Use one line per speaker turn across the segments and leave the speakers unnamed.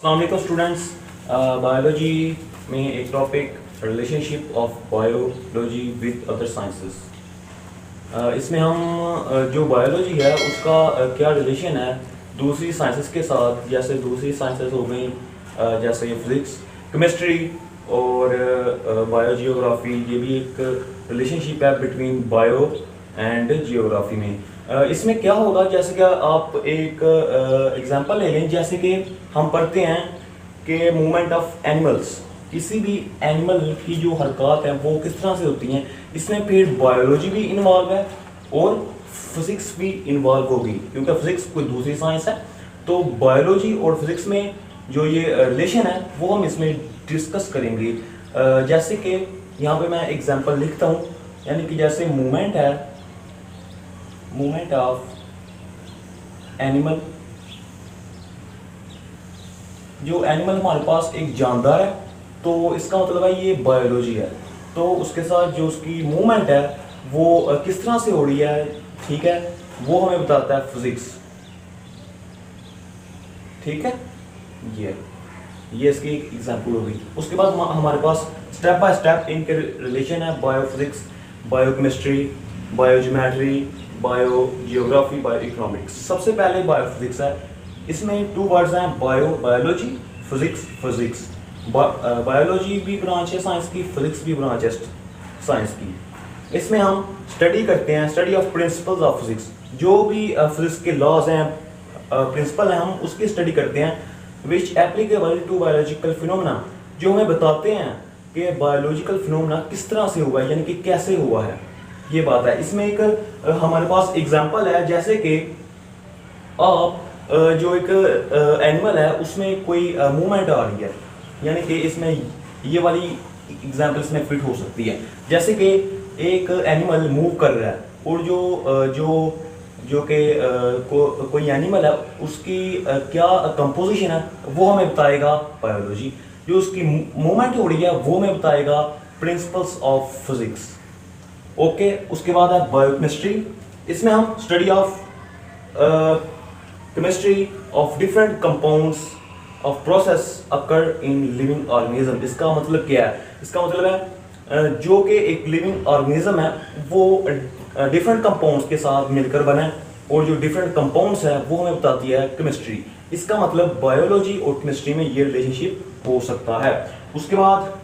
अस्सलाम वालेकुम students. Biology में एक topic relationship of biology with other sciences. इसमें हम जो बायोलॉजी है उसका क्या रिलेशन है दूसरी साइंसेस के साथ, जैसे दूसरी साइंसेस हो गई जैसे फिज़िक्स, केमिस्ट्री और बायोजियोग्राफी। ये भी एक रिलेशनशिप है बिटवीन बायो एंड जियोग्राफी में। इसमें क्या होगा, जैसे कि आप एक एग्जांपल ले लें, जैसे कि हम पढ़ते हैं कि मूवमेंट ऑफ एनिमल्स, किसी भी एनिमल की जो हरकत है वो किस तरह से होती हैं। इसमें फिर बायोलॉजी भी इन्वॉल्व है और फिज़िक्स भी इन्वॉल्व होगी, क्योंकि फिज़िक्स कोई दूसरी साइंस है। तो बायोलॉजी और फिज़िक्स में जो ये रिलेशन है वो हम इसमें डिस्कस करेंगे। जैसे कि यहाँ पे मैं एग्जांपल लिखता हूँ, यानी कि जैसे मूवमेंट है, मूवमेंट ऑफ एनिमल। जो एनिमल हमारे पास एक जानदार है, तो इसका मतलब है ये बायोलॉजी है। तो उसके साथ जो उसकी मूवमेंट है वो किस तरह से हो रही है, ठीक है, वो हमें बताता है फिजिक्स। ठीक है, ये इसकी एक एग्जांपल होगी। उसके बाद हमारे पास स्टेप बाय स्टेप इनके रिलेशन है, biophysics, biochemistry, biogeometry, biogeography, bio economics. सबसे पहले बायोफिजिक्स है। इसमें टू वर्ड्स हैं, बायोलॉजी, फिजिक्स, फिजिक्स। बायोलॉजी भी ब्रांच है साइंस की, फिजिक्स भी ब्रांच है साइंस की। इसमें हम स्टडी करते हैं, study of principles of physics. जो भी फिजिक्स के लॉज हैं, प्रिंसिपल हैं, हम उसकी स्टडी करते हैं। विच एप्लीकेबल टू बायोलॉजिकल फिनोमेना, जो हमें बताते हैं कि बायोलॉजिकल फिनोमेना किस तरह से हुआ है, यानी कि कैसे हुआ है, ये बात है। इसमें एक हमारे पास एग्जांपल है, जैसे कि आप जो एक एनिमल है उसमें कोई मूवमेंट आ रही है, यानी कि इसमें ये वाली एग्जांपल इसमें फिट हो सकती है। जैसे कि एक एनिमल मूव कर रहा है और जो कि कोई एनिमल है उसकी क्या कंपोजिशन है वो हमें बताएगा बायोलॉजी। जो उसकी मूवमेंट हो रही है वो हमें बताएगा प्रिंसिपल्स ऑफ फिजिक्स। ओके, उसके बाद है बायोकेमिस्ट्री। इसमें हम study of chemistry of different compounds of process occur in living organism. इसका मतलब क्या है? इसका मतलब है जो कि एक लिविंग ऑर्गेनिज्म है वो डिफरेंट कंपाउंड्स के साथ मिलकर बने, और जो डिफरेंट कंपाउंड्स है वो हमें बताती है केमिस्ट्री। इसका मतलब बायोलॉजी और केमिस्ट्री में ये रिलेशनशिप हो सकता है। उसके बाद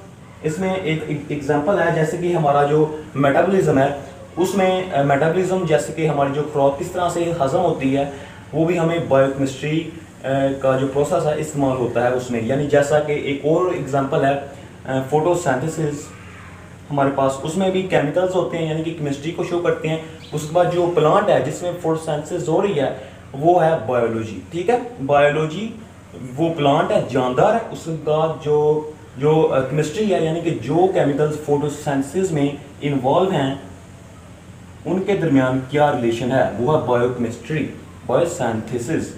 इसमें एक एग्जांपल है, जैसे कि हमारा जो मेटाबॉलिज्म है, उसमें मेटाबॉलिज्म जैसे कि हमारी जो खुराक किस तरह से हजम होती है वो भी हमें बायोकेमिस्ट्री का जो प्रोसेस है इस्तेमाल होता है उसमें। यानी जैसा कि एक और एग्जांपल है फोटोसिंथेसिस हमारे पास, उसमें भी केमिकल्स होते हैं, यानी कि केमिस्ट्री को शो करते हैं। उसके बाद जो प्लांट है जिसमें फोटोसिंथेसिस हो रही है वो है बायोलॉजी। ठीक है, बायोलॉजी वो प्लांट है, जानदार है। उसके बाद जो केमिस्ट्री है, यानी कि जो केमिकल्स फोटोसिंथेसिस में इन्वॉल्व हैं उनके दरमियान क्या रिलेशन है, वो है बायोकेमिस्ट्री, बायोसिंथेसिस।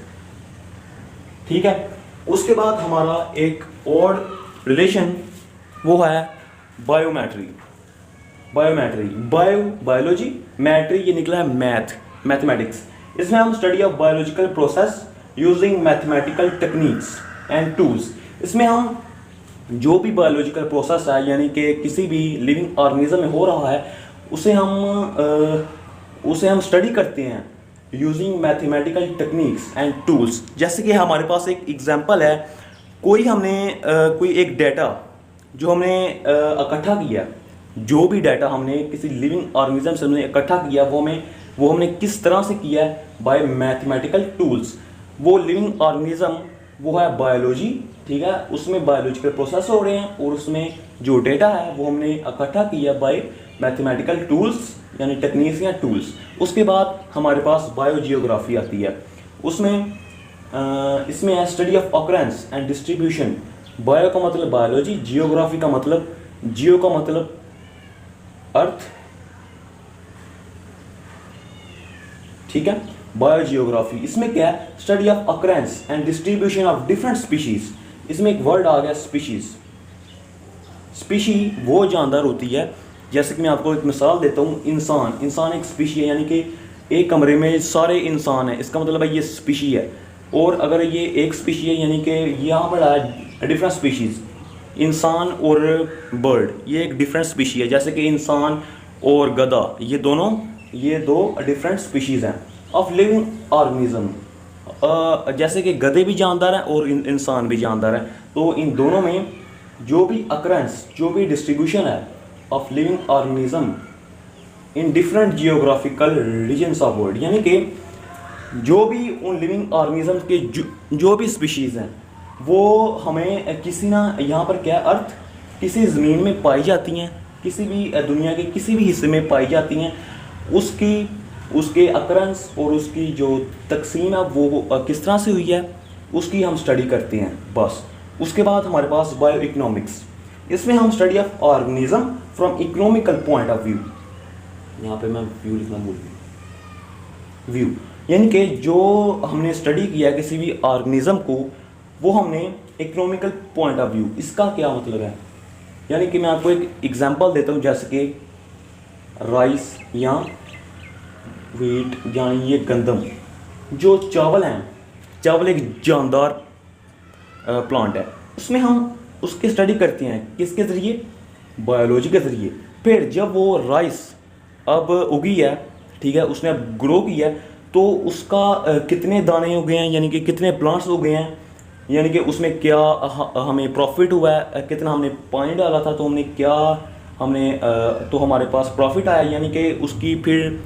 ठीक है, उसके बाद हमारा एक और रिलेशन वो है बायोमेट्री। बायोलॉजी, मैट्री ये निकला है मैथमेटिक्स। इसमें हम study of biological process using mathematical techniques and tools. इसमें हम जो भी बायोलॉजिकल प्रोसेस है, यानी कि किसी भी लिविंग ऑर्गेनिज्म में हो रहा है, उसे हम स्टडी करते हैं using mathematical techniques and tools. जैसे कि हमारे पास एक एग्जांपल है, कोई एक डाटा जो हमने इकट्ठा किया, जो भी डाटा हमने किसी लिविंग ऑर्गेनिज्म से हमने इकट्ठा किया वो हमने किस तरह से किया है, बाय मैथमेटिकल टूल्स। वो लिविंग ऑर्गेनिज्म वो है बायोलॉजी, ठीक है, उसमें बायोलॉजिकल प्रोसेस हो रहे हैं और उसमें जो डेटा है वो हमने इकट्ठा किया बाय मैथमेटिकल टूल्स, यानी टेक्निक्स या टूल्स। उसके बाद हमारे पास बायोजियोग्राफी आती है। इसमें है study of occurrence and distribution. Bio का मतलब बायोलॉजी, जियोग्राफी का मतलब अर्थ। ठीक है, बायोजियोग्राफी इसमें क्या है, study of occurrence and distribution of different species. इसमें एक वर्ड आ गया स्पीशीज। स्पीशी वो जानदार होती है, जैसे कि मैं आपको एक मिसाल देता हूँ, इंसान एक स्पीशी है, यानी कि एक कमरे में सारे इंसान हैं, इसका मतलब है ये स्पीशी है। और अगर ये एक स्पीशी है यानी कि यहाँ पर आया डिफरेंट स्पीशीज़, इंसान और बर्ड, ये एक डिफरेंट स्पीशी है। जैसे कि इंसान और गधा, ये दो डिफरेंट स्पीशीज़ हैं ऑफ लिविंग ऑर्गेनिज्म। जैसे कि गधे भी जानदार हैं और इंसान भी जानदार हैं, तो इन दोनों में जो भी अकरेंस, जो भी डिस्ट्रीब्यूशन है of living organism in different geographical regions of world, यानी कि जो भी उन लिविंग ऑर्गेनिज्म के जो भी स्पीशीज़ हैं वो हमें किसी ना यहाँ पर क्या अर्थ किसी ज़मीन में पाई जाती हैं, किसी भी दुनिया के किसी भी हिस्से में पाई जाती हैं, उसके अकरेंस और उसकी जो तकसीम है वो किस तरह से हुई है उसकी हम स्टडी करते हैं बस। उसके बाद हमारे पास बायो इकोनॉमिक्स, इसमें हम study of organism from economical point of view. यहाँ पे मैं व्यू लिखना भूल गया, व्यू यानी कि जो हमने स्टडी किया किसी भी ऑर्गेनिज्म को वो हमने इकोनॉमिकल पॉइंट ऑफ व्यू। इसका क्या मतलब है, यानी कि मैं आपको एक एग्जांपल देता हूँ, जैसे कि राइस या व्हीट यानी ये गंदम, जो चावल हैं, चावल एक जानदार प्लांट है, उसमें हम उसकी स्टडी करते हैं किसके ज़रिए, बायोलॉजी के ज़रिए। फिर जब वो राइस अब उगी है, ठीक है, उसने अब ग्रो किया है, तो उसका कितने दाने उगे हैं, यानी कि कितने प्लांट्स उगे हैं, यानी कि उसमें क्या हमें प्रॉफिट हुआ है, कितना हमने पानी डाला था तो हमने तो हमारे पास प्रॉफिट आया, यानी कि उसकी फिर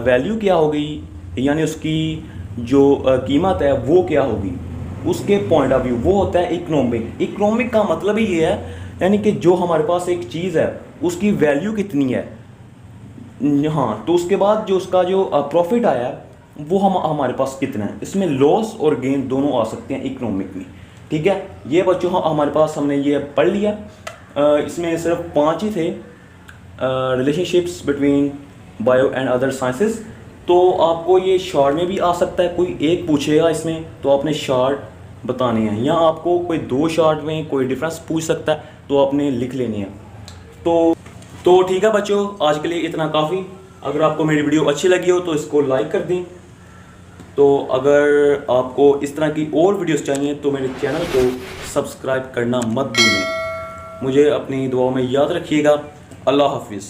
वैल्यू क्या हो गई, यानी उसकी जो कीमत है वो क्या होगी, उसके पॉइंट ऑफ व्यू। वो होता है इकोनॉमिक। इकोनॉमिक का मतलब ही ये है, यानी कि जो हमारे पास एक चीज़ है उसकी वैल्यू कितनी है, हाँ, तो उसके बाद जो उसका जो प्रॉफिट आया वो हमारे पास कितना है। इसमें लॉस और गेन दोनों आ सकते हैं इकोनॉमिक में, ठीक है। ये बच्चों हमारे पास हमने ये पढ़ लिया। इसमें सिर्फ 5 ही थे relationships between bio and other sciences. तो आपको ये शॉर्ट में भी आ सकता है, कोई एक पूछेगा इसमें तो आपने शॉर्ट बताने हैं, या आपको कोई 2 शॉर्ट में कोई डिफरेंस पूछ सकता है तो आपने लिख लेने हैं। तो ठीक है बच्चों, आज के लिए इतना काफ़ी। अगर आपको मेरी वीडियो अच्छी लगी हो तो इसको लाइक कर दें। तो अगर आपको इस तरह की और वीडियोस चाहिए तो मेरे चैनल को सब्सक्राइब करना मत भूलें। मुझे अपनी दुआओं में याद रखिएगा। अल्लाह हाफिज़।